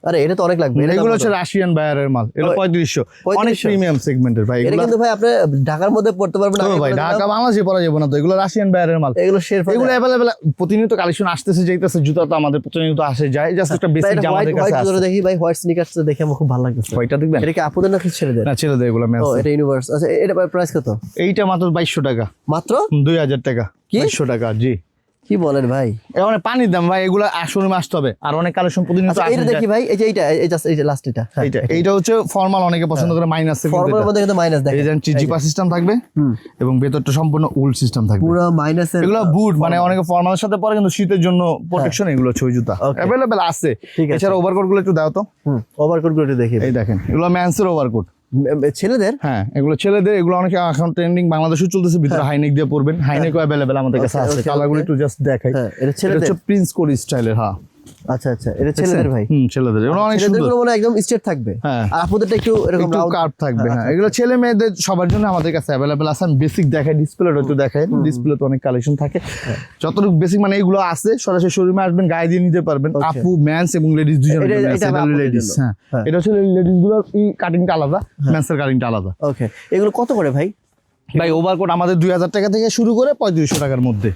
আরে এটা তো অনেক লাগবে। এগুলো হচ্ছে রাশিয়ান বায়ারের মাল, এগুলো 3500, অনেক প্রিমিয়াম সেগমেন্টের ভাই। এটা কিন্তু ভাই আপনি ঢাকার মধ্যে পড়তে পারবেন না ভাই, ঢাকা বাংলাদেশে পরা যাবে না তো, এগুলো রাশিয়ান বায়ারের মাল। এগুলো শেরফা, এগুলো अवेलेबल প্রতিনিয়ত কালেকশন আসতেছে যাইতেছে, জুতা তো আমাদের প্রতিনিয়ত আসে যায়, জাস্ট একটা বেসিক যে আমাদের কাছে আছে। দেখি ভাই হোয়াইট স্নিকার্স দেখে আমার খুব ভালো লাগছে। ওইটা দেখবেন, এটা কি আপুদের নাকি ছেলেদের? না ছেলেদের এগুলো ম্যাচ। ও এটা ইউনিভার্স। আচ্ছা এটা প্রাইস কত? এইটা মাত্র 2200 টাকা। মাত্র 2000 টাকা? 2200 টাকা, জি। কি বলেন ভাই, এখন পানির দাম ভাই, এগুলো আসলে আসতে হবে, আর অনেক কালেকশন প্রতিনিয়ত আসে। এটা দেখি ভাই, এই যে এইটা লাস্ট এটা, এইটা হচ্ছে ফর্মাল, অনেকে পছন্দ করে মাইনাস সেগমেন্ট। ফর্মালের মধ্যে কিন্তু মাইনাস দেখেন, এই যে জিপার সিস্টেম থাকবে এবং ভেতরটা সম্পূর্ণ উল সিস্টেম থাকবে, পুরো মাইনাসের। এগুলো বুট মানে অনেকে ফর্মালের সাথে পরে, কিন্তু শীতের জন্য প্রোটেকশন এগুলো ছয় জুতা अवेलेबल আছে। এছাড়া ওভারকোট গুলো একটু দাও তো। ওভারকোট গুলো দেখি। এই দেখেন, এগুলো মেন্সের ওভারকোট, ছেলেদের। হ্যাঁ এগুলো ছেলেদের, এগুলো অনেকে এখন ট্রেন্ডিং বাংলাদেশে চলতেছে, ভিতরে হাইনেক দিয়ে পরবেন, হাইনেকও अवेलेबल আমাদের কাছে আছে। কালারগুলো একটু জাস্ট দেখাই। এটা ছেলেদের, হচ্ছে প্রিন্স কোড স্টাইলের। হ্যাঁ আচ্ছা আচ্ছা, এটা ছেলেদের ভাই। ছেলেদের এগুলো অনেক সুন্দর, ছেলেদের মানে একদম স্ট্রেট থাকবে, হ্যাঁ। আর আপুদেরটা একটু এরকম একটু কার্ভ থাকবে। হ্যাঁ এগুলো ছেলে মেয়েদের সবার জন্য আমাদের কাছে अवेलेबल আছে। আমি বেসিক দেখাই, ডিসপ্লেটা একটু দেখাই। ডিসপ্লে তো অনেক কালেকশন থাকে, যতটুকু বেসিক মানে এগুলো আছে সরাসরি শোরুমে আসবেন, গায়ে দিয়ে নিতে পারবেন। আপু মেন্স এবং লেডিস দুজনের জন্য। এটা লেডিস, হ্যাঁ এটা হচ্ছে লেডিস গুলোর কাটিংটা আলাদা, মেন্সের কাটিংটা আলাদা। ওকে, এগুলো কত করে ভাই? ভাই ওভারকোট আমাদের 2000 টাকা থেকে শুরু করে 3500 টাকার মধ্যে।